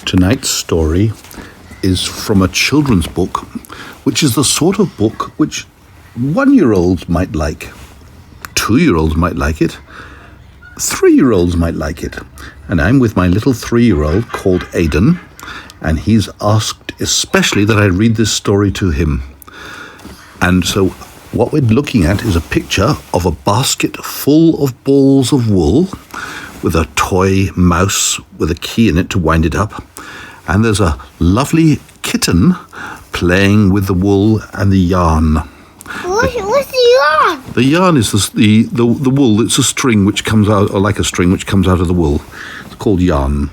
Tonight's story is from a children's book, which is the sort of book which 1-year-olds might like, 2-year-olds might like it, 3-year-olds might like it. And I'm with my little 3-year-old called Aidan, and he's asked especially that I read this story to him. And so what we're looking at is a picture of a basket full of balls of wool with a toy mouse with a key in it to wind it up. And there's a lovely kitten playing with the wool and the yarn. What's the yarn? The yarn is the wool. It's a string which comes out, or like a string which comes out of the wool. It's called yarn.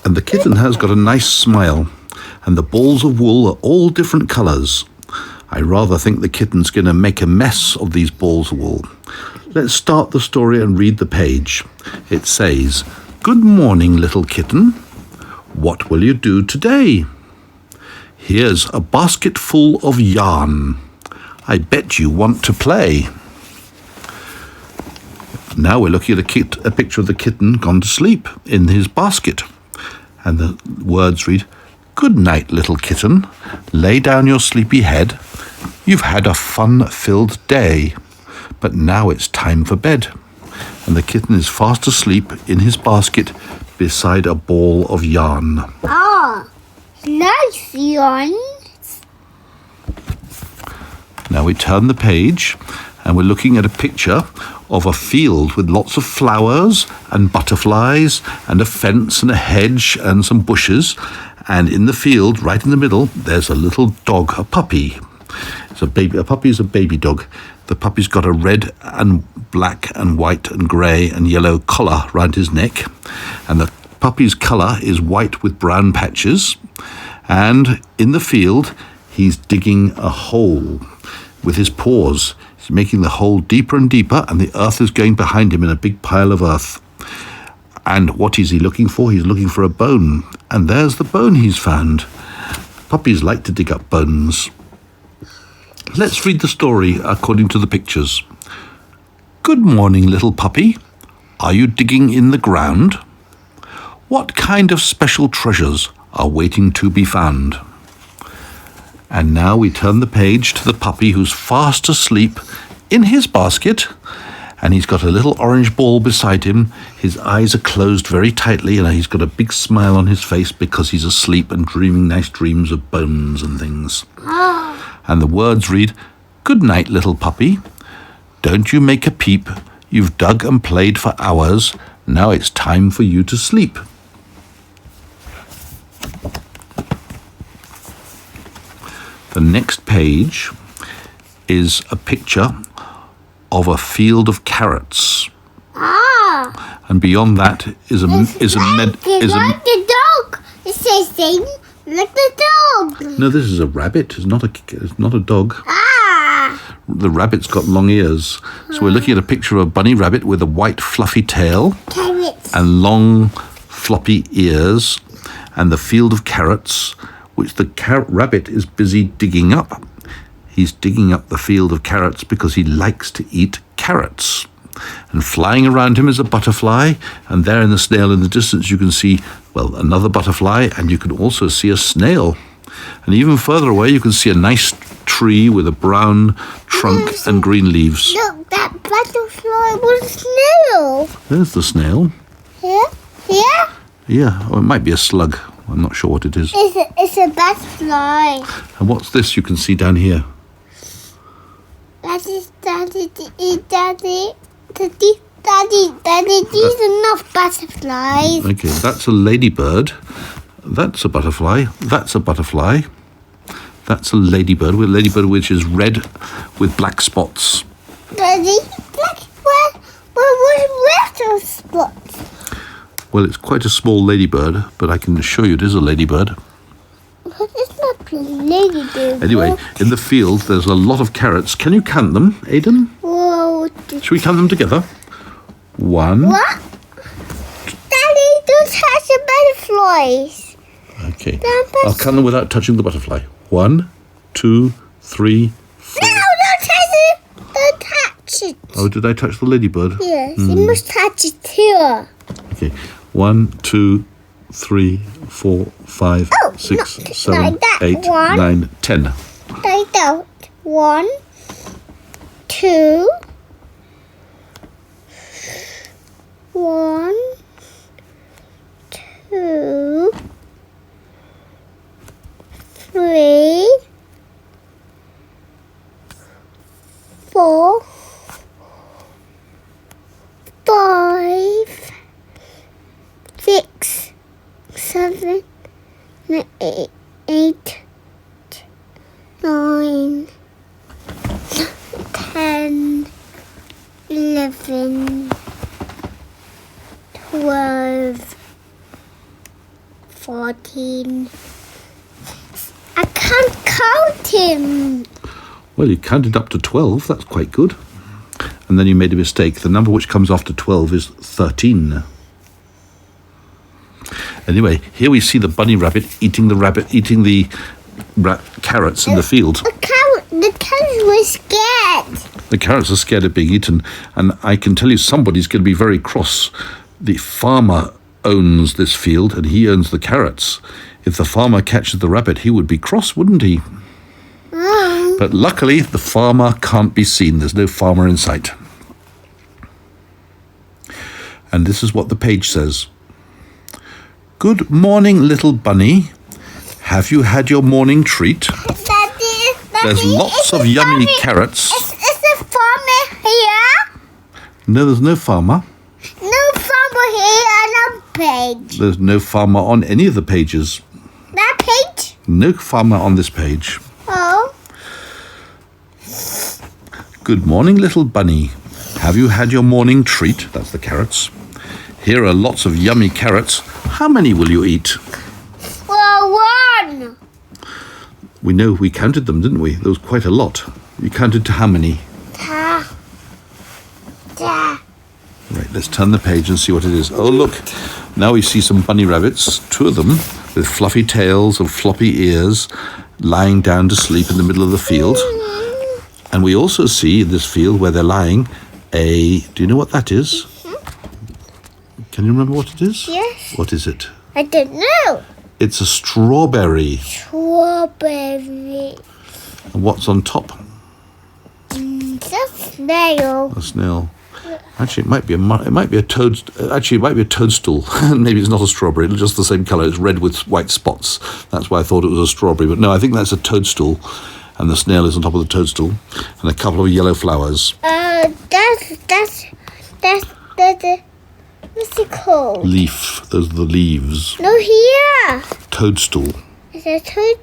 And the kitten has got a nice smile. And the balls of wool are all different colours. I rather think the kitten's going to make a mess of these balls of wool. Let's start the story and read the page. It says, "Good morning, little kitten. What will you do today? Here's a basket full of yarn. I bet you want to play." Now we're looking at a picture of the kitten gone to sleep in his basket. And the words read, "Good night, little kitten. Lay down your sleepy head. You've had a fun-filled day, but now it's time for bed." And the kitten is fast asleep in his basket beside a ball of yarn. Nice yarn. Now we turn the page and we're looking at a picture of a field with lots of flowers and butterflies and a fence and a hedge and some bushes. And in the field, right in the middle, there's a little dog, a puppy. A puppy is a baby dog. The puppy's got a red and black and white and grey and yellow collar round his neck. And the puppy's colour is white with brown patches. And in the field, he's digging a hole with his paws. He's making the hole deeper and deeper, and the earth is going behind him in a big pile of earth. And what is he looking for? He's looking for a bone. And there's the bone he's found. Puppies like to dig up bones. Let's read the story according to the pictures. "Good morning, little puppy. Are you digging in the ground? What kind of special treasures are waiting to be found?" And now we turn the page to the puppy who's fast asleep in his basket, and he's got a little orange ball beside him. His eyes are closed very tightly, and he's got a big smile on his face because he's asleep and dreaming nice dreams of bones and things. And the words read, "Good night, little puppy. Don't you make a peep. You've dug and played for hours. Now it's time for you to sleep." The next page is a picture of a field of carrots. And beyond that is a the dog. It says thing like the dog. No, this is a rabbit. It's not a dog. The rabbit's got long ears. So we're looking at a picture of a bunny rabbit with a white fluffy tail. Carrots. And long floppy ears, and the field of carrots, which the rabbit is busy digging up. He's digging up the field of carrots because he likes to eat carrots. And flying around him is a butterfly, and there in the snail in the distance you can see, well, another butterfly, and you can also see a snail. And even further away you can see a nice tree with a brown trunk and green leaves. Look, that butterfly was a snail. There's the snail. Here? Here? Yeah, or it might be a slug. I'm not sure what it is. It's a butterfly. And what's this you can see down here? Daddy, these are not butterflies. Okay, that's a ladybird. That's a butterfly. That's a butterfly. That's a ladybird which is red with black spots. Daddy, where's those spots? Well, it's quite a small ladybird, but I can assure you it is a ladybird. But it's not a ladybird. Anyway, in the field there's a lot of carrots. Can you count them, Aidan? Whoa. Should we count them together? 1. What? Daddy, don't touch the butterflies. Okay. I'll count them without touching the butterfly. 1, 2, 3, 4. No, don't touch it. Don't touch it. Oh, did I touch the ladybird? Yes, you must touch it too. Okay. 1, 2, 3, 4, 5, 6, 7, like that. 8, 1, 9, 10. like that. 1, 2, 1, 2, 3, 4, 5, 6, 7, 8, 9, 10, 11, 12, 14. I can't count him. Well, you counted up to 12. That's quite good. And then you made a mistake. The number which comes after 12 is 13. Anyway, here we see the bunny rabbit eating the carrots in the field. The carrots were scared. The carrots are scared of being eaten, and I can tell you somebody's going to be very cross. The farmer owns this field, and he owns the carrots. If the farmer catches the rabbit, he would be cross, wouldn't he? But luckily, the farmer can't be seen. There's no farmer in sight. And this is what the page says. Good morning, little bunny. Have you had your morning treat? Daddy, There's lots of yummy carrots. Is the farmer here? No, there's no farmer. No farmer here on our page. There's no farmer on any of the pages. That page? No farmer on this page. Oh. Good morning, little bunny. Have you had your morning treat? That's the carrots. Here are lots of yummy carrots. How many will you eat? Well, 1. We know we counted them, didn't we? There was quite a lot. You counted to how many? Right, let's turn the page and see what it is. Oh, look. Now we see some bunny rabbits, 2 of them, with fluffy tails and floppy ears, lying down to sleep in the middle of the field. And we also see in this field where they're lying do you know what that is? Can you remember what it is? Yes. What is it? I don't know. It's a strawberry. Strawberry. And what's on top? It's a snail. A snail. Actually, it might be a toadstool. Maybe it's not a strawberry. It's just the same colour. It's red with white spots. That's why I thought it was a strawberry. But no, I think that's a toadstool. And the snail is on top of the toadstool. And a couple of yellow flowers. What's it called? Leaf. Those are the leaves. No, here. Toadstool. It's a toadstool.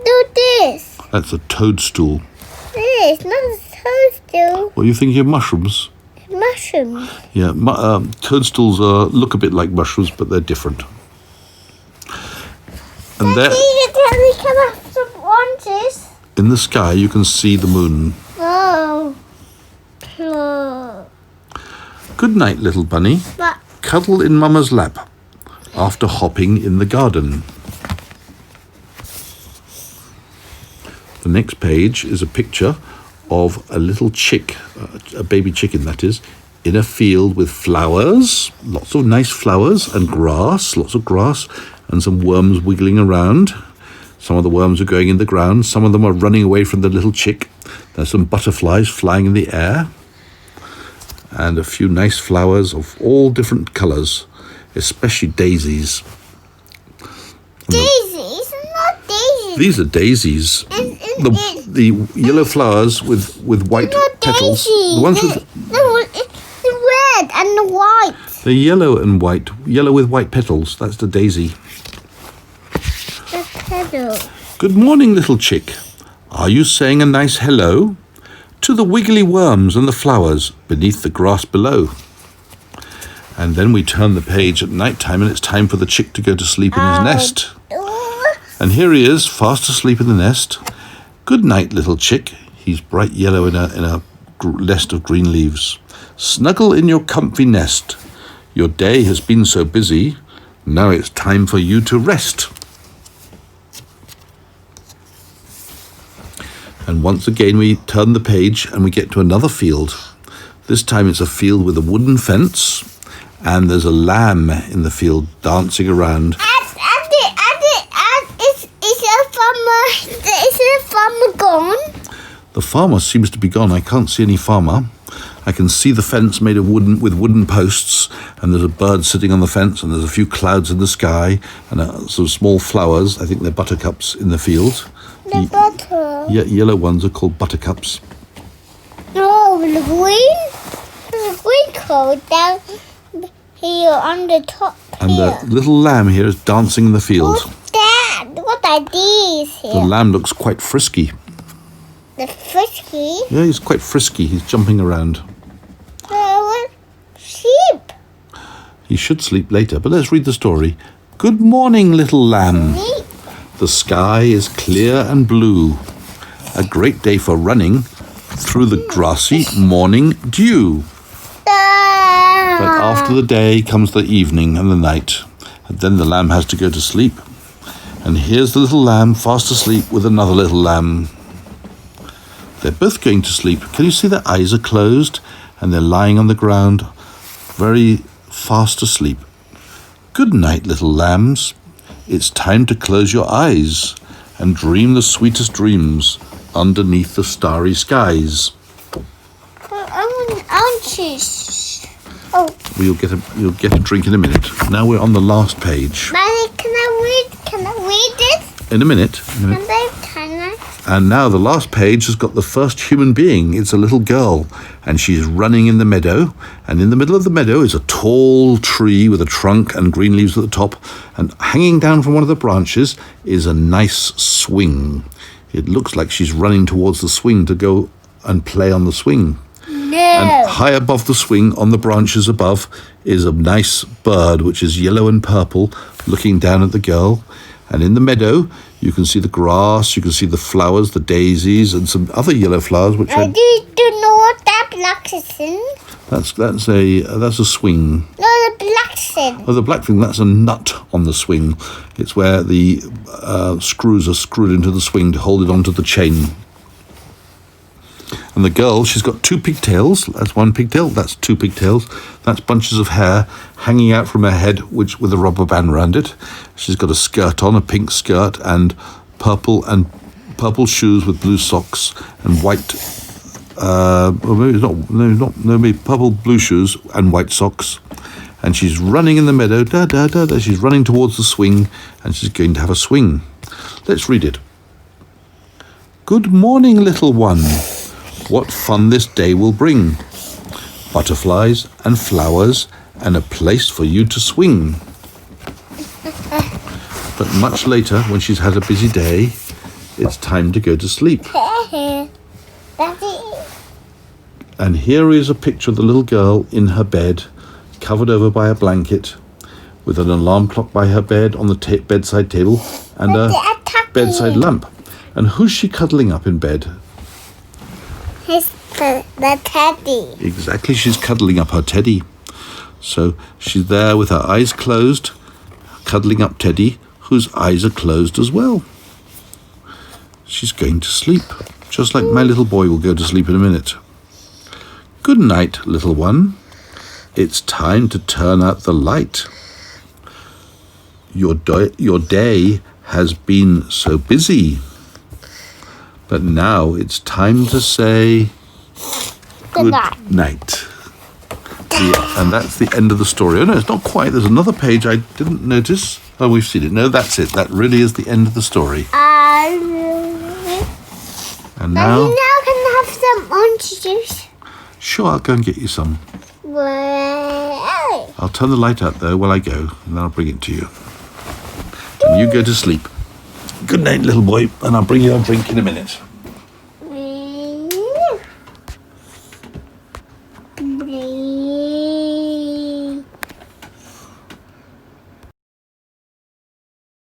Do this. That's a toadstool. It's not a toadstool. What are you thinking of mushrooms? Mushrooms. Yeah, toadstools look a bit like mushrooms, but they're different. And there, Can I have some oranges? in the sky, you can see the moon. Oh. Good night, little bunny. But Cuddle in Mama's lap after hopping in the garden. The next page is a picture of a little chick, a baby chicken that is, in a field with flowers, lots of nice flowers and grass, lots of grass, and some worms wiggling around. Some of the worms are going in the ground. Some of them are running away from the little chick. There's some butterflies flying in the air. And a few nice flowers of all different colours, especially daisies. daisies, not daisies. These are daisies. The yellow flowers with white petals. Daisies. The ones with The red and the white. the yellow and white, yellow with white petals. That's the daisy. The petal. Good morning, little chick. Are you saying a nice hello to the wiggly worms and the flowers beneath the grass below? And then we turn the page at night time, and it's time for the chick to go to sleep in his nest. And here he is, fast asleep in the nest. Good night, little chick. He's bright yellow in a nest of green leaves. Snuggle in your comfy nest. Your day has been so busy. Now it's time for you to rest. And once again we turn the page and we get to another field. This time it's a field with a wooden fence, And there's a lamb in the field dancing around. Is the farmer gone? The farmer seems to be gone. I can't see any farmer. I can see the fence made of with wooden posts, and there's a bird sitting on the fence, and there's a few clouds in the sky, and some small flowers. I think they're buttercups in the field. The butter. Yeah, yellow ones are called buttercups. Oh, the green coat down here on the top. And the little lamb here is dancing in the field. What's that? What are these here? The lamb looks quite frisky. The frisky? Yeah, he's quite frisky. He's jumping around. Sheep. He should sleep later, but let's read the story. Good morning, little lamb. Sleep. The sky is clear and blue. A great day for running through the grassy morning dew. But after the day comes the evening and the night, and then the lamb has to go to sleep. And here's the little lamb fast asleep with another little lamb. They're both going to sleep. Can you see their eyes are closed and they're lying on the ground, very fast asleep? Good night, little lambs. It's time to close your eyes and dream the sweetest dreams underneath the starry skies. Oh. You'll get a drink in a minute. Now we're on the last page. Mommy, can I read this? In a minute. And now the last page has got the first human being. It's a little girl, and she's running in the meadow. And in the middle of the meadow is a tall tree with a trunk and green leaves at the top. And hanging down from one of the branches is a nice swing. It looks like she's running towards the swing to go and play on the swing. No. And high above the swing, on the branches above, is a nice bird, which is yellow and purple, looking down at the girl. And in the meadow, you can see the grass, you can see the flowers, the daisies, and some other yellow flowers. Which do you know what that black is in? That's a swing. No, the black thing. Oh, the black thing, that's a nut on the swing. It's where the screws are screwed into the swing to hold it onto the chain. And the girl, she's got two pigtails. That's one pigtail. That's two pigtails. That's bunches of hair hanging out from her head, which with a rubber band around it. She's got a skirt on, a pink skirt, and purple purple shoes with blue socks and white. Maybe purple blue shoes and white socks. And she's running in the meadow. Da da da da. She's running towards the swing, and she's going to have a swing. Let's read it. Good morning, little one. What fun this day will bring. Butterflies and flowers and a place for you to swing. But much later, when she's had a busy day, it's time to go to sleep. And here is a picture of the little girl in her bed, covered over by a blanket, with an alarm clock by her bed on the bedside table and a bedside lamp. And who's she cuddling up in bed? The teddy. Exactly, she's cuddling up her teddy. So she's there with her eyes closed, cuddling up Teddy, whose eyes are closed as well. She's going to sleep, just like my little boy will go to sleep in a minute. Good night, little one. It's time to turn out the light. Your day has been so busy. But now it's time to say good night. Yeah, and that's the end of the story. Oh no, it's not quite. There's another page I didn't notice. Oh, we've seen it. No, that's it. That really is the end of the story. And now can I have some orange juice? Sure, I'll go and get you some. I'll turn the light out though while I go, and then I'll bring it to you. And you go to sleep. Good night, little boy, and I'll bring you a drink in a minute.